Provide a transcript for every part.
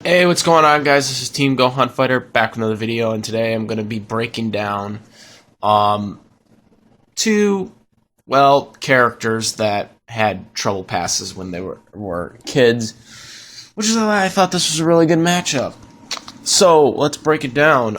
Hey, what's going on, guys? This is Team Go Hunt Fighter back with another video, and today I'm going to be breaking down um, two, characters that had trouble passes when they were kids, which is why I thought this was a really good matchup. So let's break it down.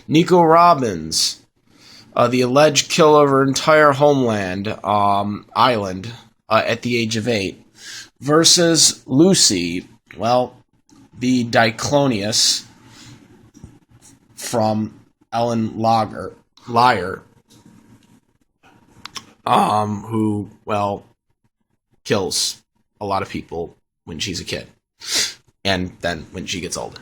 Nico Robins, the alleged killer of her entire homeland island at the age of 8, versus Lucy. The Diclonius from Ellen Liar, who, kills a lot of people when she's a kid, and then when she gets older.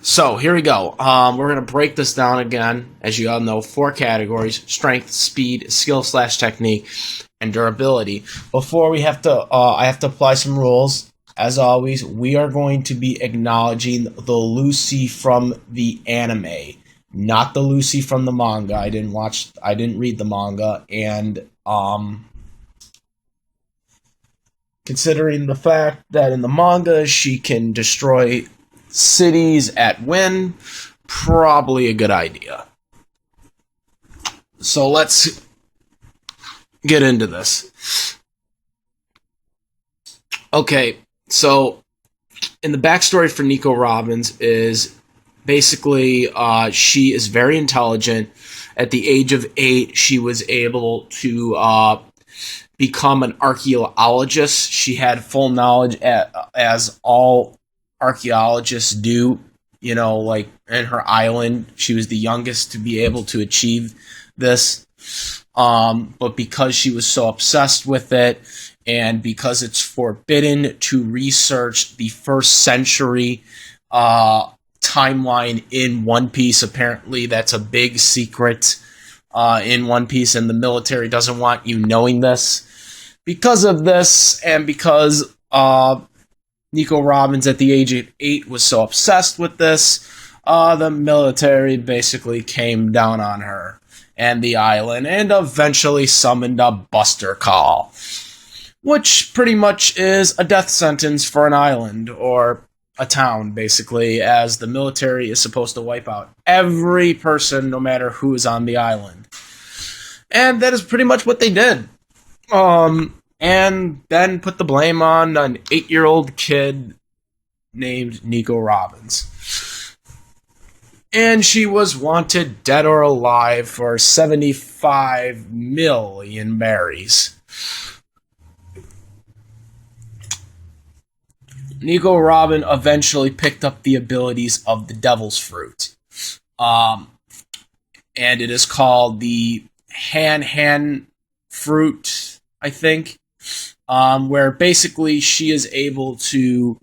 So, here we go. We're going to break this down again. As you all know, 4 categories: strength, speed, skill/technique, and durability. Before I have to apply some rules. As always, we are going to be acknowledging the Lucy from the anime, not the Lucy from the manga. I didn't read the manga, and considering the fact that in the manga she can destroy cities at whim, probably a good idea. So let's get into this. Okay. So, in the backstory for Nico Robins is basically she is very intelligent. At the age of 8, she was able to become an archaeologist. She had full knowledge, as all archaeologists do. You know, like in her island, she was the youngest to be able to achieve this. But because she was so obsessed with it, and because it's forbidden to research the first century timeline in One Piece, apparently that's a big secret in One Piece, and the military doesn't want you knowing this. Because of this, and because Nico Robins at the age of 8 was so obsessed with this, the military basically came down on her and the island, and eventually summoned a Buster Call, which pretty much is a death sentence for an island, or a town, basically, as the military is supposed to wipe out every person, no matter who is on the island. And that is pretty much what they did. And then put the blame on an 8-year-old kid named Nico Robins. And she was wanted dead or alive for 75 million berries. Nico Robin eventually picked up the abilities of the Devil's Fruit. And it is called the Han Fruit, I think. Where basically she is able to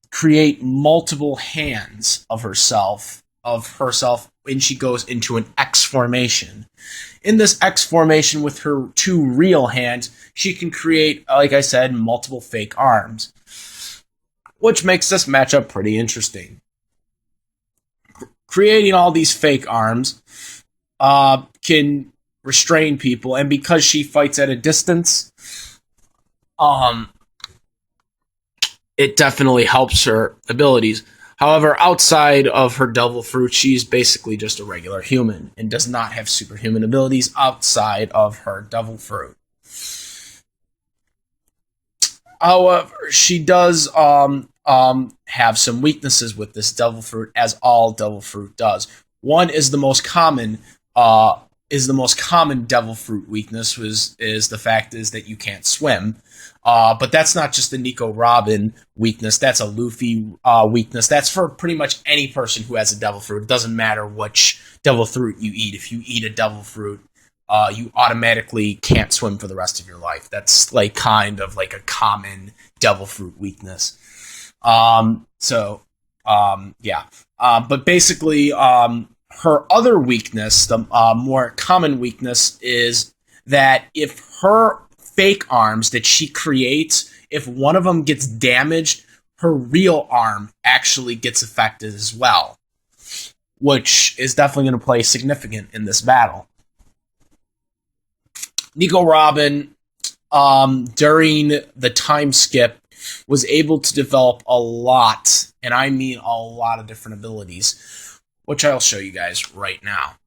create multiple hands of herself when she goes into an X formation. In this X formation, with her 2 real hands, she can create, like I said, multiple fake arms, which makes this matchup pretty interesting. Creating all these fake arms can restrain people, and because she fights at a distance, it definitely helps her abilities. However, outside of her Devil Fruit, she's basically just a regular human and does not have superhuman abilities outside of her Devil Fruit. However, she does have some weaknesses with this Devil Fruit, as all Devil Fruit does. One is the most common Devil Fruit weakness is the fact is that you can't swim. But that's not just a Nico Robin weakness. That's a Luffy weakness. That's for pretty much any person who has a Devil Fruit. It doesn't matter which Devil Fruit you eat. If you eat a Devil Fruit, you automatically can't swim for the rest of your life. That's like kind of like a common Devil Fruit weakness. But basically, her other weakness, the more common weakness, is that if her fake arms that she creates, if one of them gets damaged, her real arm actually gets affected as well, which is definitely going to play significant in this battle. Nico Robin, during the time skip, was able to develop a lot, and I mean a lot of different abilities, which I'll show you guys right now.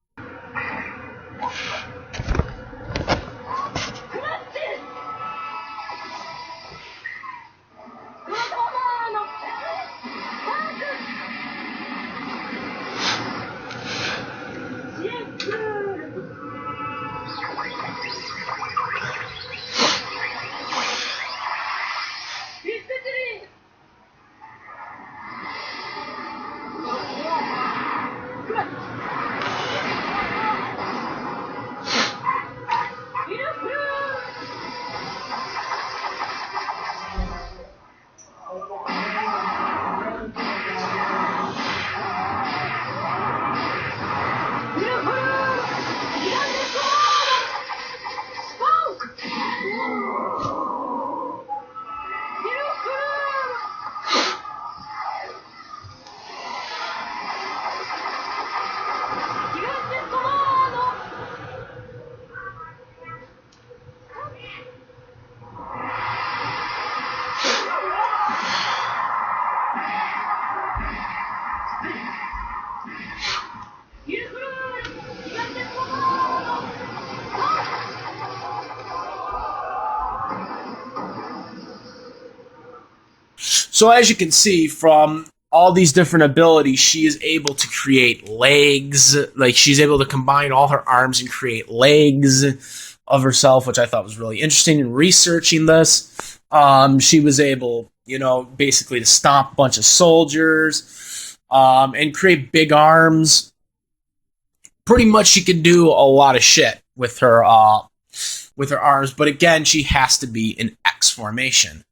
So as you can see from all these different abilities, she is able to create legs. Like, she's able to combine all her arms and create legs of herself, which I thought was really interesting. In researching this, she was able, basically to stomp a bunch of soldiers, and create big arms. Pretty much, she can do a lot of shit with her arms. But again, she has to be in X formation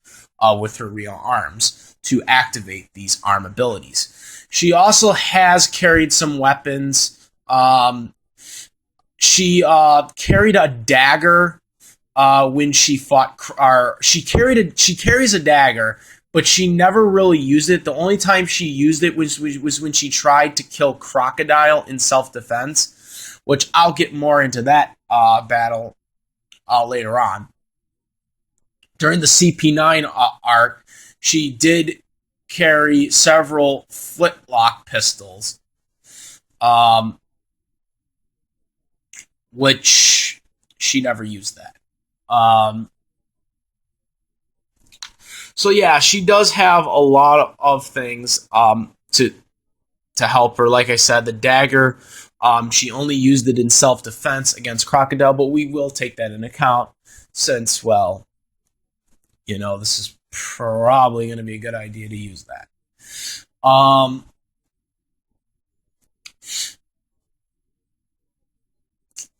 with her real arms to activate these arm abilities. She also has carried some weapons. She carried a dagger when she fought. She carries a dagger, but she never really used it. The only time she used it was when she tried to kill Crocodile in self-defense, which I'll get more into that battle later on. During the CP9 arc, she did carry several flintlock pistols, which she never used that. So yeah, she does have a lot of things to help her. Like I said, the dagger, she only used it in self-defense against Crocodile, but we will take that into account since, well, this is probably going to be a good idea to use that.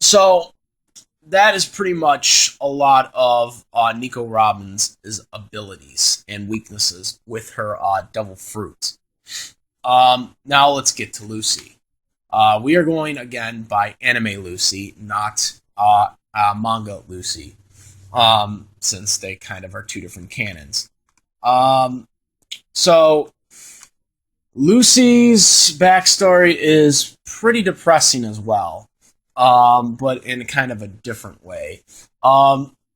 So that is pretty much a lot of Nico Robin's abilities and weaknesses with her Devil Fruit. Now let's get to Lucy. We are going again by Anime Lucy, not Manga Lucy, since they kind of are two different canons. So Lucy's backstory is pretty depressing as well, but in kind of a different way.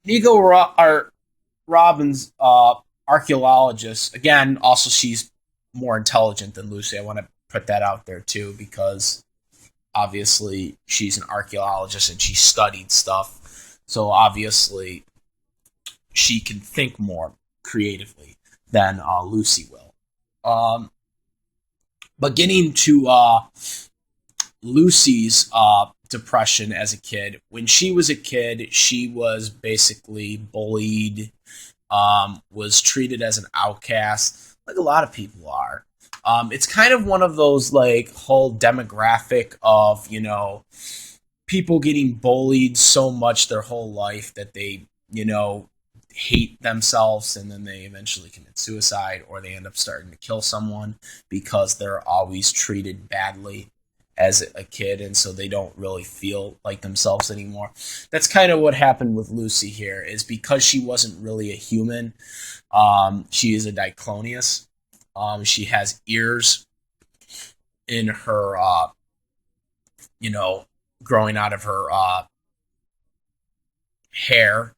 Nico Robin's archaeologist, again, also she's more intelligent than Lucy. I want to put that out there too, because obviously she's an archaeologist and she studied stuff, so obviously she can think more creatively than Lucy will. But getting to Lucy's depression as a kid, when she was a kid, she was basically bullied, was treated as an outcast, like a lot of people are. It's kind of one of those, like, whole demographic of, people getting bullied so much their whole life that they, hate themselves, and then they eventually commit suicide, or they end up starting to kill someone because they're always treated badly as a kid, and so they don't really feel like themselves anymore. That's kind of what happened with Lucy here, is because she wasn't really a human. She is a Diclonius. She has ears in her, growing out of her hair.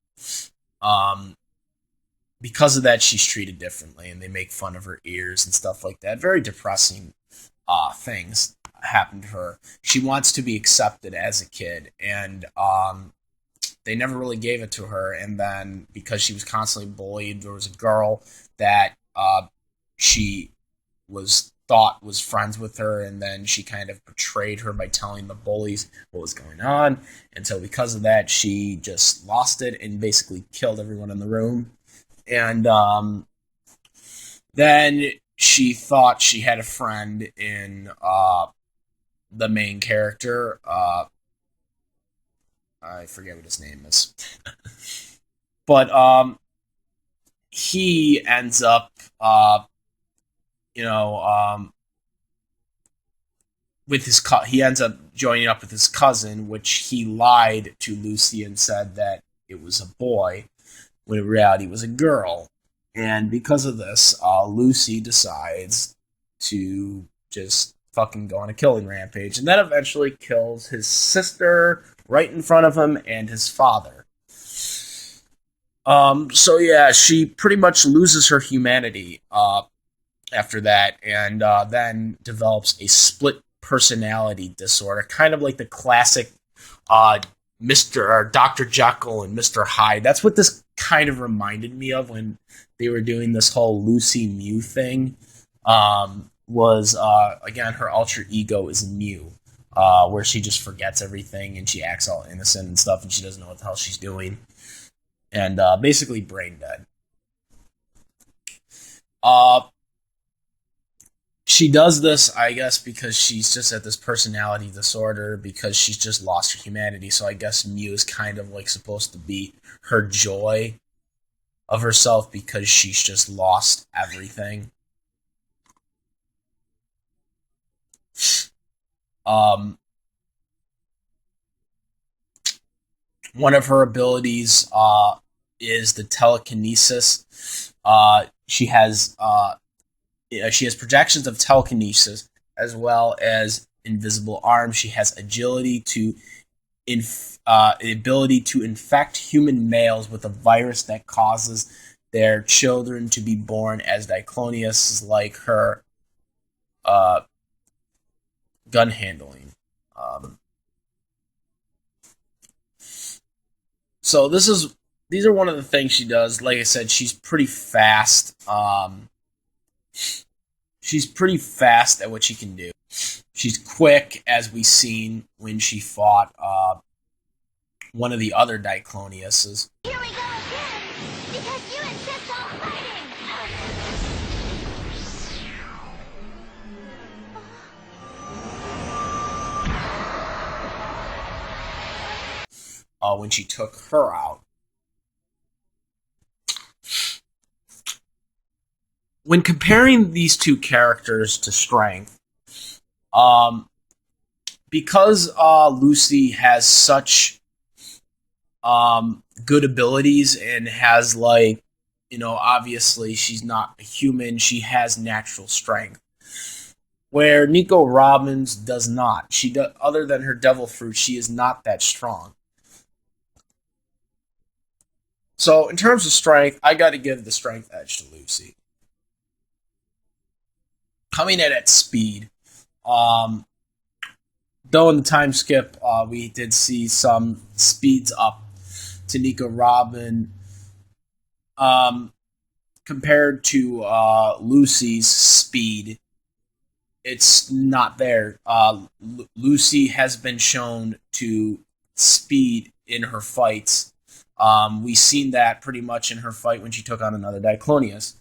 because of that, she's treated differently, and they make fun of her ears and stuff like that. Very depressing things happen to her. She wants to be accepted as a kid, and they never really gave it to her. And then because she was constantly bullied, there was a girl that she was thought was friends with her, and then she kind of betrayed her by telling the bullies what was going on. And so because of that, she just lost it and basically killed everyone in the room. And then she thought she had a friend in the main character. I forget what his name is. But he ends up, with his he ends up joining up with his cousin, which he lied to Lucy and said that it was a boy, when in reality it was a girl. And because of this, Lucy decides to just fucking go on a killing rampage, and then eventually kills his sister right in front of him and his father. So yeah, she pretty much loses her humanity after that, and then develops a split personality disorder, kind of like the classic Mr. or Dr. Jekyll and Mr. Hyde. That's what this kind of reminded me of when they were doing this whole Lucy Mew thing. Was again, her alter ego is Mew, where she just forgets everything and she acts all innocent and stuff, and she doesn't know what the hell she's doing, and basically brain dead. She does this, I guess, because she's just at this personality disorder, because she's just lost her humanity. So I guess Mew is kind of like supposed to be her joy of herself, because she's just lost everything. One of her abilities is the telekinesis. She has projections of telekinesis, as well as invisible arms. She has agility to ability to infect human males with a virus that causes their children to be born as Diclonius, like her gun handling. So these are one of the things she does. Like I said, she's pretty fast. She's pretty fast at what she can do. She's quick, as we seen when she fought one of the other Dicloniuses. Here we go again, because you insist on fighting. When she took her out. When comparing these two characters to strength, because Lucy has such good abilities and has, like, obviously she's not a human, she has natural strength, where Nico Robin's does not. Other than her devil fruit, she is not that strong. So in terms of strength, I got to give the strength edge to Lucy. Coming in at speed, though in the time skip, we did see some speeds up to Nico Robin. Compared to Lucy's speed, it's not there. Lucy has been shown to speed in her fights. We seen that pretty much in her fight when she took on another Diclonius.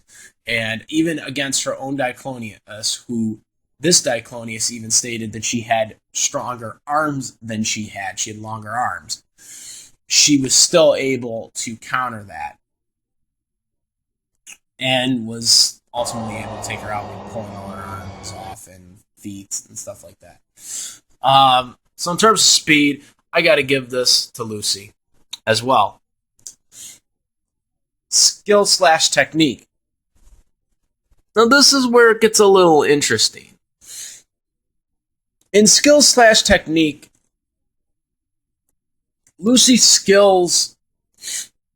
And even against her own Diclonius, who this Diclonius even stated that she had stronger arms than she had. She had longer arms. She was still able to counter that, and was ultimately able to take her out with pulling all her arms off and feet and stuff like that. So in terms of speed, I got to give this to Lucy as well. Skill/technique. Now this is where it gets a little interesting. In skill/technique, Lucy's skills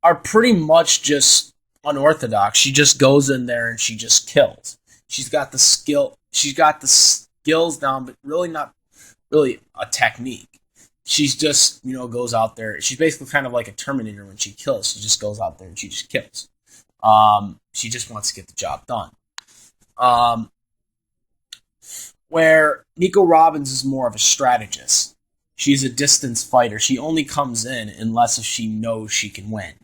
are pretty much just unorthodox. She just goes in there and she just kills. She's got the skill. She's got the skills down, but really not really a technique. She's just, goes out there. She's basically kind of like a Terminator when she kills. She just goes out there and she just kills. She just wants to get the job done. Where Nico Robbins is more of a strategist. She's a distance fighter. She only comes in unless if she knows she can win.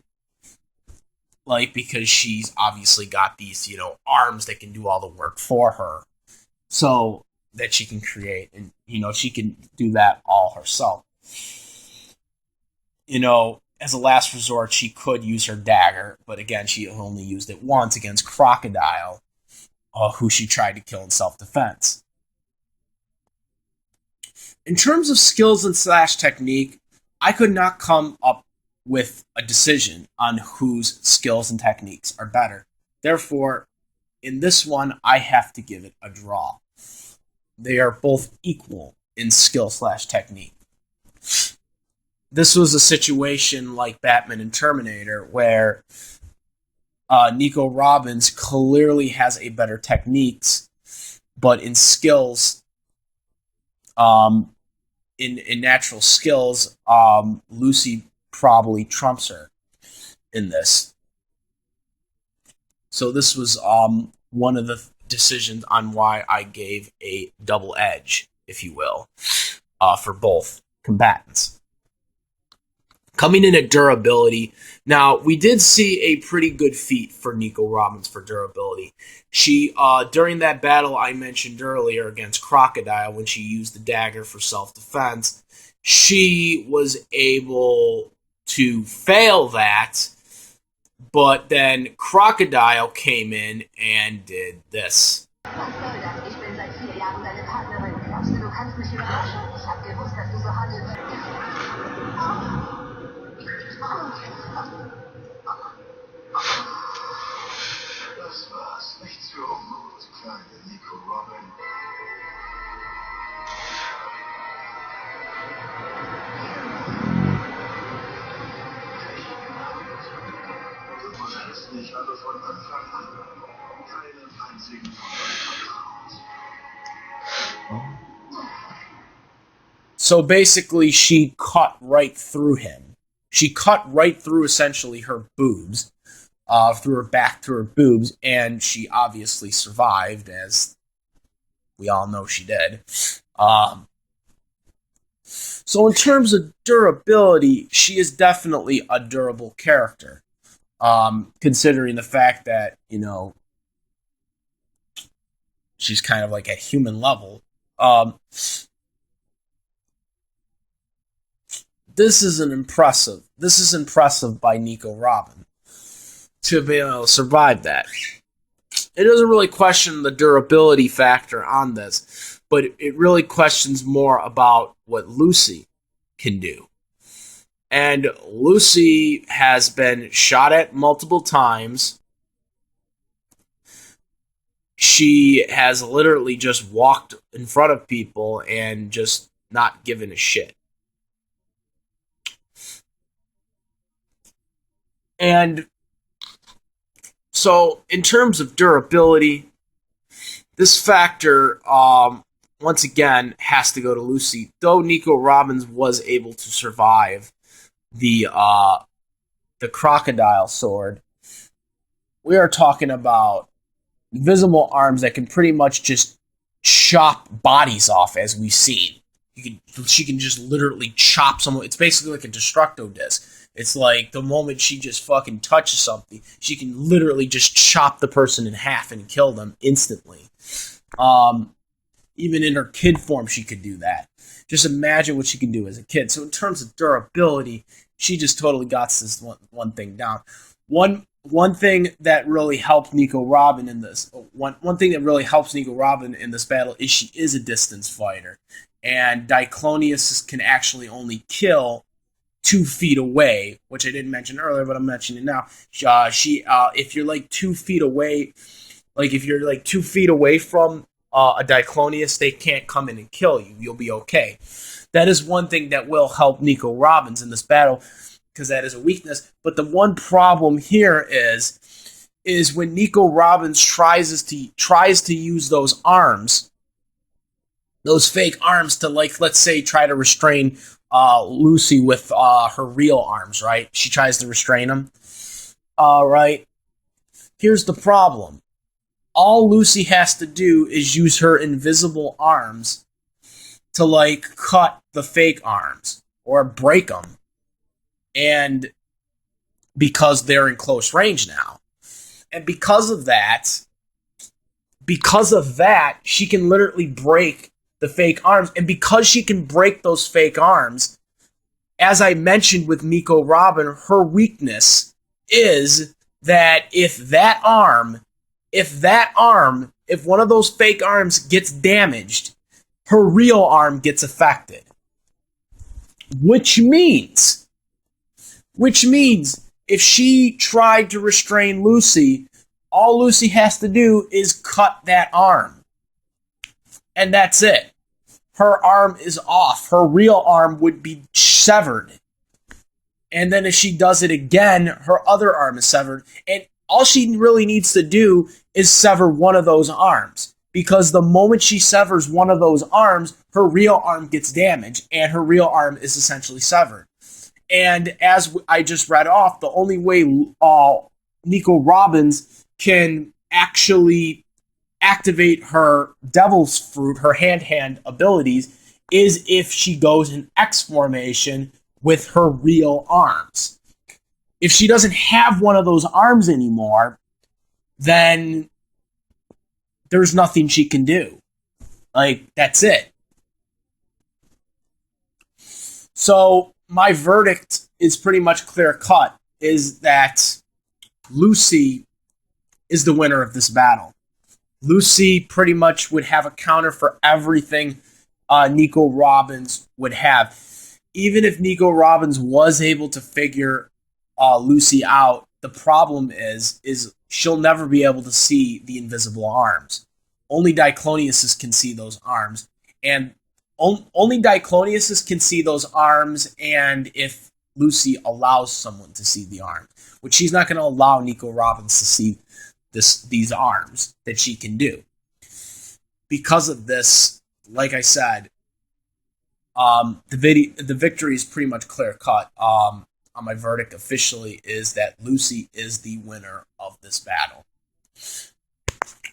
Because she's obviously got these, arms that can do all the work for her. So that she can create, and, she can do that all herself. As a last resort, she could use her dagger, but again, she only used it once against Crocodile, who she tried to kill in self-defense. In terms of skills and / technique, I could not come up with a decision on whose skills and techniques are better. Therefore, in this one, I have to give it a draw. They are both equal in skill / technique. This was a situation like Batman and Terminator, where Nico Robbins clearly has a better techniques, but in skills, in natural skills, Lucy probably trumps her in this. So this was one of the decisions on why I gave a double edge, if you will, for both combatants. Coming in at durability, now we did see a pretty good feat for Nico Robins for durability. She, during that battle I mentioned earlier against Crocodile, when she used the dagger for self-defense, she was able to fail that, but then Crocodile came in and did this. Das war's. Nichts für ungut, kleine Nico Robin. Du musstest nicht alle von Anfang an. Keinen einzigen von euch. So basically, she cut right through him. She cut right through essentially her boobs. Through her back, through her boobs, and she obviously survived, as we all know she did. So in terms of durability, she is definitely a durable character, considering the fact that, she's kind of like at human level. This is impressive by Nico Robin to be able to survive that. It doesn't really question the durability factor on this, but it really questions more about what Lucy can do. And Lucy has been shot at multiple times. She has literally just walked in front of people and just not given a shit. And so, in terms of durability, this factor, once again, has to go to Lucy. Though Nico Robins was able to survive the crocodile sword, we are talking about invisible arms that can pretty much just chop bodies off, as we've seen. She can just literally chop someone. It's basically like a Destructo disc. It's like the moment she just fucking touches something, she can literally just chop the person in half and kill them instantly. Even in her kid form, she could do that. Just imagine what she can do as a kid. So in terms of durability, she just totally got this one thing down. One thing that really helped Nico Robin in this, one thing that really helps Nico Robin in this battle is she is a distance fighter, and Diclonius can actually only kill 2 feet away, which I didn't mention earlier, but I'm mentioning it now. If you're like 2 feet away, if you're like 2 feet away from a Diclonius, they can't come in and kill you. You'll be okay. That is one thing that will help Nico Robins in this battle, because that is a weakness. But the one problem here is is when Nico Robbins tries to use those arms, those fake arms, to, like, let's say, try to restrain Lucy with her real arms, right? She tries to restrain him. Right. Here's the problem. All Lucy has to do is use her invisible arms to, like, cut the fake arms or break them. And because they're in close range now. And because of that, she can literally break the fake arms. And because she can break those fake arms, as I mentioned with Nico Robin, her weakness is that if one of those fake arms gets damaged, her real arm gets affected. Which means if she tried to restrain Lucy, all Lucy has to do is cut that arm. And that's it. Her arm is off. Her real arm would be severed. And then if she does it again, her other arm is severed. And all she really needs to do is sever one of those arms. Because the moment she severs one of those arms, her real arm gets damaged. And her real arm is essentially severed. And as I just read off, the only way Nico Robbins can actually activate her Devil's Fruit, her hand abilities, is if she goes in X formation with her real arms. If she doesn't have one of those arms anymore, then there's nothing she can do. Like, that's it. So my verdict is pretty much clear cut, is that Lucy is the winner of this battle. Lucy pretty much would have a counter for everything Nico Robbins would have. Even if Nico Robbins was able to figure Lucy out, the problem is she'll never be able to see the invisible arms. Only Diclonius can see those arms. And only Diclonius can see those arms, and if Lucy allows someone to see the arms, which she's not going to allow Nico Robbins to see these arms that she can do. Because of this, like I said, the victory is pretty much clear cut. On my verdict officially is that Lucy is the winner of this battle.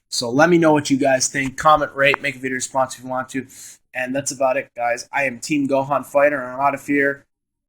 So let me know what you guys think. Comment, rate, make a video response if you want to. And that's about it, guys. I am Team Gohan Fighter, and I'm out of here.